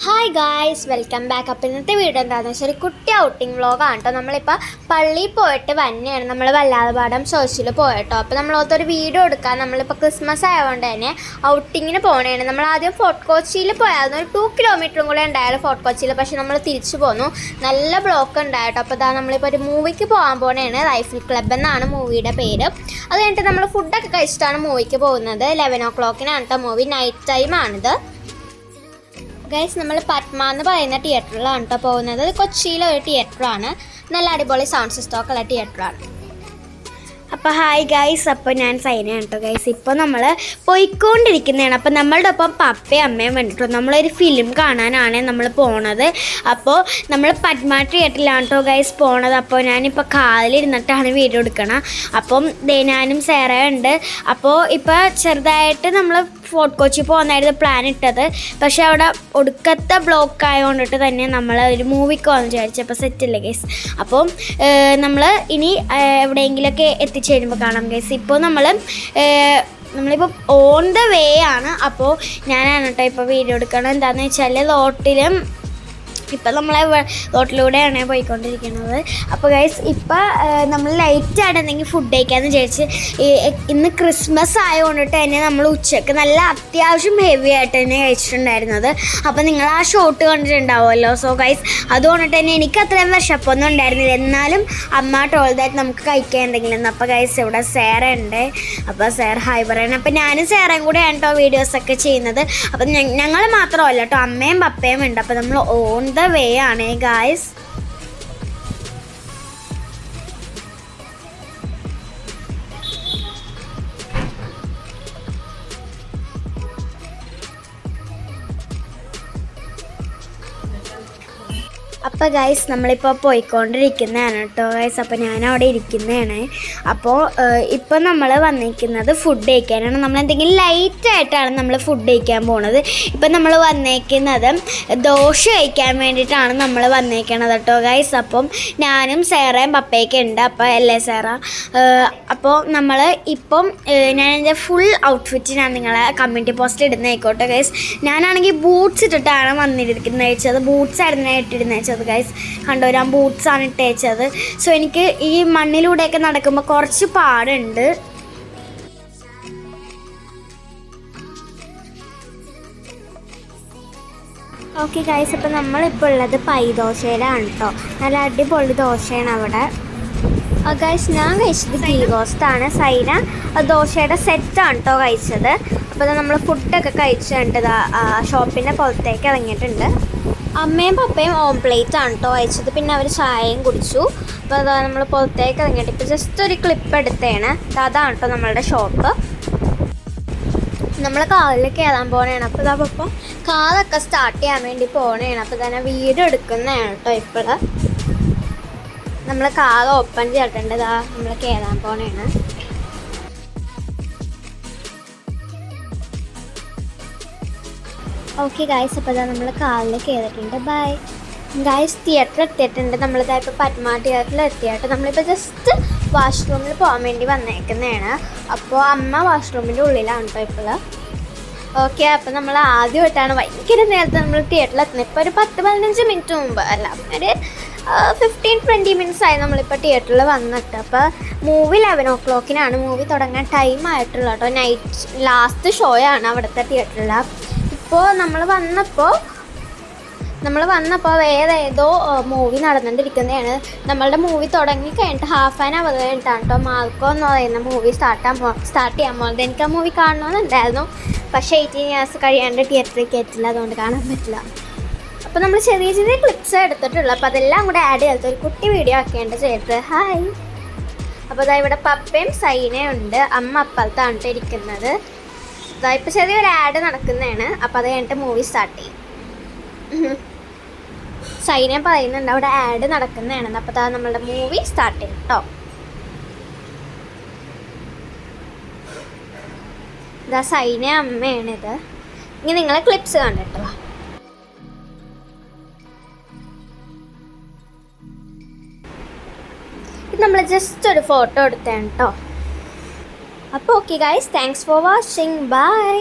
Hi guys, welcome back. അപ്പോൾ ഇന്നത്തെ video എന്താണെന്ന് വെച്ചാൽ ഒരു കുട്ടി ഔട്ടിങ് വ്ളോഗാണ് കേട്ടോ. നമ്മളിപ്പോൾ പള്ളിയിൽ പോയിട്ട് വന്നെയാണ്. നമ്മൾ വല്ലാതെപാടം ചർച്ചിൽ പോയിട്ടോ. അപ്പോൾ നമ്മളൊരു വീഡിയോ എടുക്കാൻ നമ്മളിപ്പോൾ ക്രിസ്മസ് ആയതുകൊണ്ട് തന്നെ ഔട്ടിങ്ങിന് പോകണേണ്. നമ്മൾ ആദ്യം ഫോർട്ട് കൊച്ചിയിൽ പോയായിരുന്നു. ഒരു 2 കിലോമീറ്ററും കൂടെ ഉണ്ടായിരുന്നു ഫോർട്ട് കൊച്ചിയിൽ. പക്ഷേ നമ്മൾ തിരിച്ചു പോന്നു. നല്ല ബ്ലോക്ക് ഉണ്ടായിട്ടോ. അപ്പോൾ ഇതാ നമ്മളിപ്പോൾ ഒരു മൂവിക്ക് പോകാൻ പോകണേണ്. റൈഫിൾ ക്ലബ് എന്നാണ് മൂവിയുടെ പേര്. അത് കഴിഞ്ഞിട്ട് നമ്മൾ ഫുഡൊക്കെ കഴിച്ചിട്ടാണ് മൂവിക്ക് പോകുന്നത്. 11 o'clock കേട്ടോ മൂവി. നൈറ്റ് ടൈമാണിത്. ഗൈസ്, നമ്മൾ പത്മ എന്ന് പറയുന്ന തിയേറ്ററിലാണ് കേട്ടോ പോകുന്നത്. കൊച്ചിയിലെ ഒരു തിയേറ്ററാണ്. നല്ല അടിപൊളി സൗണ്ട് സിസ്റ്റമൊക്കെ ഉള്ള തിയേറ്ററാണ്. അപ്പോൾ ഹായ് ഗൈസ്, അപ്പോൾ ഞാൻ സൈനയാണ് കേട്ടോ ഗൈസ്. ഇപ്പോൾ നമ്മൾ പോയിക്കൊണ്ടിരിക്കുന്നതാണ്. അപ്പോൾ നമ്മളുടെ ഒപ്പം പപ്പയും അമ്മയും വേണ്ടിട്ടോ നമ്മളൊരു ഫിലിം കാണാനാണ് നമ്മൾ പോണത്. അപ്പോൾ നമ്മൾ പത്മ തിയേറ്ററിലാണ് കേട്ടോ ഗൈസ് പോണത്. അപ്പോൾ ഞാനിപ്പോൾ കാലിലിരുന്നിട്ടാണ് വീഡിയോ എടുക്കണം. അപ്പം ഞാനും സേറയുണ്ട്. അപ്പോൾ ഇപ്പോൾ ചെറുതായിട്ട് നമ്മൾ ഫോർട്ട് കൊച്ചി പോകുന്നതായിരുന്നു പ്ലാൻ ഇട്ടത്. പക്ഷേ അവിടെ ഒടുക്കത്തെ ബ്ലോക്ക് ആയതുകൊണ്ടിട്ട് തന്നെ നമ്മൾ ഒരു മൂവിക്ക് പോകാമെന്ന് വിചാരിച്ചപ്പോൾ സെറ്റില്ലേ ഗൈസ്. അപ്പം നമ്മൾ ഇനി എവിടെയെങ്കിലുമൊക്കെ എത്തിച്ചേരുമ്പോൾ കാണാം ഗൈസ്. ഇപ്പോൾ നമ്മളിപ്പോൾ ഓൺ ദ വേ ആണ്. അപ്പോൾ ഞാനാണ് കേട്ടോ ഇപ്പോൾ വീഡിയോ എടുക്കണം. എന്താണെന്ന് വെച്ചാൽ റോട്ടിലും ഇപ്പം നമ്മളെ റോട്ടിലൂടെയാണ് പോയിക്കൊണ്ടിരിക്കുന്നത്. അപ്പോൾ ഗൈസ്, ഇപ്പം നമ്മൾ ലൈറ്റായിട്ട് എന്തെങ്കിലും ഫുഡ് കഴിക്കാമെന്ന് വിചാരിച്ച് ഇന്ന് ക്രിസ്മസ് ആയതുകൊണ്ടിട്ട് തന്നെ നമ്മൾ ഉച്ചയ്ക്ക് നല്ല അത്യാവശ്യം ഹെവി ആയിട്ട് തന്നെ കഴിച്ചിട്ടുണ്ടായിരുന്നത്. അപ്പോൾ നിങ്ങൾ ആ ഷോട്ട് കണ്ടിട്ടുണ്ടാവുമല്ലോ. സോ ഗൈസ്, അതുകൊണ്ടിട്ട് തന്നെ എനിക്ക് അത്രയും വിശപ്പൊന്നും ഉണ്ടായിരുന്നില്ല. എന്നാലും അമ്മ ടോൾതായിട്ട് നമുക്ക് കഴിക്കാൻ എന്തെങ്കിലും. അപ്പോൾ ഗൈസ്, ഇവിടെ സേറ ഉണ്ട്. അപ്പോൾ സേറ ഹായ് പറയണം. അപ്പോൾ ഞാനും സേറയും കൂടെയാണ് കേട്ടോ വീഡിയോസൊക്കെ ചെയ്യുന്നത്. അപ്പം ഞങ്ങൾ മാത്രമല്ല കേട്ടോ, അമ്മയും പപ്പയും ഉണ്ട്. അപ്പോൾ നമ്മൾ ഓൺ ദ വേ ആണ് ഗായ്സ്. അപ്പോൾ ഗൈസ്, നമ്മളിപ്പോൾ പോയിക്കൊണ്ടിരിക്കുന്നതാണ് കേട്ടോ ഗൈസ്. അപ്പോൾ ഞാനവിടെ ഇരിക്കുന്നതാണ്. അപ്പോൾ ഇപ്പോൾ നമ്മൾ വന്നിരിക്കുന്നത് ഫുഡ് കഴിക്കാനാണ്. നമ്മളെന്തെങ്കിലും ലൈറ്റായിട്ടാണ് നമ്മൾ ഫുഡ് കഴിക്കാൻ പോകുന്നത്. ഇപ്പം നമ്മൾ വന്നേക്കുന്നത് ദോശ കഴിക്കാൻ വേണ്ടിയിട്ടാണ് നമ്മൾ വന്നേക്കണത് കേട്ടോ ഗൈസ്. അപ്പം ഞാനും സേറയും പപ്പയൊക്കെ ഉണ്ട്. അപ്പോൾ അല്ലേ സേറ? അപ്പോൾ നമ്മൾ ഇപ്പം ഞാൻ എൻ്റെ ഫുൾ ഔട്ട്ഫിറ്റ് ഞാൻ നിങ്ങളെ കമ്മ്യൂണിറ്റി പോസ്റ്റ് ഇടുന്നേക്കോട്ടെ ഗൈസ്. ഞാനാണെങ്കിൽ ബൂട്ട്സ് ഇട്ടിട്ടാണ് വന്നിരിക്കുന്നത് വെച്ചത്. ബൂട്ട്സ് ആയിരുന്നു ഇട്ടിരുന്നത് ഗൈസ്. കണ്ടോ, ഞാൻ ബൂട്ട്സാണ് ഇട്ടേച്ചത്. സോ എനിക്ക് ഈ മണ്ണിലൂടെയൊക്കെ നടക്കുമ്പോൾ കുറച്ച് പാടുണ്ട്. ഓക്കെ ഗൈസ്, ഇപ്പോൾ നമ്മളിപ്പോൾ ഉള്ളത് പൈ ദോശയിലാണ് കേട്ടോ. നല്ല അടിപൊളി ദോശയാണ് അവിടെ. ഗൈസ്, ഞാൻ കഴിച്ചത് ഗീ റോസ്റ്റാണ്. സൈന ദോശയുടെ സെറ്റാണ് കേട്ടോ കഴിച്ചത്. അപ്പോൾ നമ്മൾ ഫുഡൊക്കെ കഴിച്ചിട്ടുണ്ട്. ഷോപ്പിൻ്റെ പുറത്തേക്ക് ഇറങ്ങിയിട്ടുണ്ട്. അമ്മയും പപ്പയും ഓംപ്ലേറ്റ് ആണ് കേട്ടോ അയച്ചത്. പിന്നെ അവർ ചായയും കുടിച്ചു. അപ്പോൾ അതാ നമ്മൾ പുറത്തേക്ക് ഇറങ്ങിയിട്ട് ഇപ്പോൾ ജസ്റ്റ് ഒരു ക്ലിപ്പ് എടുത്തേണ്. അതാണ് കേട്ടോ നമ്മളുടെ ഷോപ്പ്. നമ്മൾ കാറിൽ കയറാൻ പോകണേണ്. അപ്പോൾ ഇതാ പപ്പ കാറൊക്കെ സ്റ്റാർട്ട് ചെയ്യാൻ വേണ്ടി പോകണേണ്. അപ്പോൾ തന്നെ വീഡിയോ എടുക്കുന്നതാണ് കേട്ടോ. ഇപ്പോൾ നമ്മൾ കാർ ഓപ്പൺ ചെയ്തിട്ടുണ്ട്. ഇതാ നമ്മൾ കയറാൻ പോകണേണ്. ഓക്കെ ഗായ്സ്, അപ്പോൾ ഇതാ നമ്മൾ കാറിൽ കയറിയിട്ടുണ്ട്. Bye guys. തിയേറ്ററിൽ എത്തിയിട്ടുണ്ട്. നമ്മളിതാ ഇപ്പോൾ പത്മ തിയേറ്ററിൽ എത്തിയിട്ട് നമ്മളിപ്പോൾ ജസ്റ്റ് വാഷ്റൂമിൽ പോകാൻ വേണ്ടി വന്നേക്കുന്നതാണ്. അപ്പോൾ അമ്മ വാഷ്റൂമിൻ്റെ ഉള്ളിലാണ് കേട്ടോ ഇപ്പോൾ. ഓക്കെ, അപ്പോൾ നമ്മൾ ആദ്യമായിട്ടാണ് ഭയങ്കര നേരത്തെ നമ്മൾ തിയേറ്ററിൽ എത്തുന്നത്. ഇപ്പോൾ ഒരു 10-15 മിനിറ്റ് മുമ്പ്, അല്ല ഒരു 15-20 മിനിറ്റ്സ് ആയി നമ്മളിപ്പോൾ തിയേറ്ററിൽ വന്നിട്ട്. അപ്പോൾ മൂവി 11 o'clock മൂവി തുടങ്ങാൻ ടൈം ആയിട്ടുള്ള കേട്ടോ. നൈറ്റ് ലാസ്റ്റ് ഷോ ആണ് അവിടുത്തെ തിയേറ്ററിൽ. ഇപ്പോൾ നമ്മൾ വന്നപ്പോൾ വേറെ ഏതോ മൂവി നടന്നുകൊണ്ടിരിക്കുന്നതാണ്. നമ്മളുടെ മൂവി തുടങ്ങി കഴിഞ്ഞിട്ട് ഹാഫ് ആൻ അവർ കഴിഞ്ഞിട്ടാണ് കേട്ടോ മാർക്കോ എന്ന് പറയുന്ന മൂവി സ്റ്റാർട്ട് ചെയ്യാൻ പോകുന്നത്. എനിക്ക് ആ മൂവി കാണണമെന്നുണ്ടായിരുന്നു. പക്ഷേ 18 years കഴിയാണ്ട് തിയേറ്ററിൽ കയറ്റില്ല, അതുകൊണ്ട് കാണാൻ പറ്റില്ല. അപ്പോൾ നമ്മൾ ചെറിയ ചെറിയ ക്ലിപ്സ് എടുത്തിട്ടുള്ളൂ. അപ്പോൾ അതെല്ലാം കൂടെ ആഡ് ചെയ്തിട്ട് ഒരു കുട്ടി വീഡിയോ ആക്കേണ്ട ചെയ്തത്. ഹായ്. അപ്പോൾ അതാ ഇവിടെ പപ്പയും സൈനയും ഉണ്ട്. അമ്മ അപ്പുറത്താണ് ഇരിക്കുന്നത്. അതാ ഇപ്പോൾ ചെറിയൊരു ആഡ് നടക്കുന്നതാണ്. അപ്പോൾ അത് കഴിഞ്ഞിട്ട് മൂവി സ്റ്റാർട്ട് ചെയ്യും. സൈന പറയുന്നുണ്ട് അവിടെ ആഡ് നടക്കുന്നതാണ്. അപ്പോൾ അതാ നമ്മളുടെ മൂവി സ്റ്റാർട്ട് ചെയ്യും കേട്ടോ. ഇതാ സൈന അമ്മയാണിത്. ഇനി നിങ്ങളെ ക്ലിപ്സ് കണ്ടിട്ടോ. ഇത് നമ്മൾ ജസ്റ്റ് ഒരു ഫോട്ടോ എടുത്തതാണ് കേട്ടോ. അപ്പോൾ okay guys, thanks for watching. By.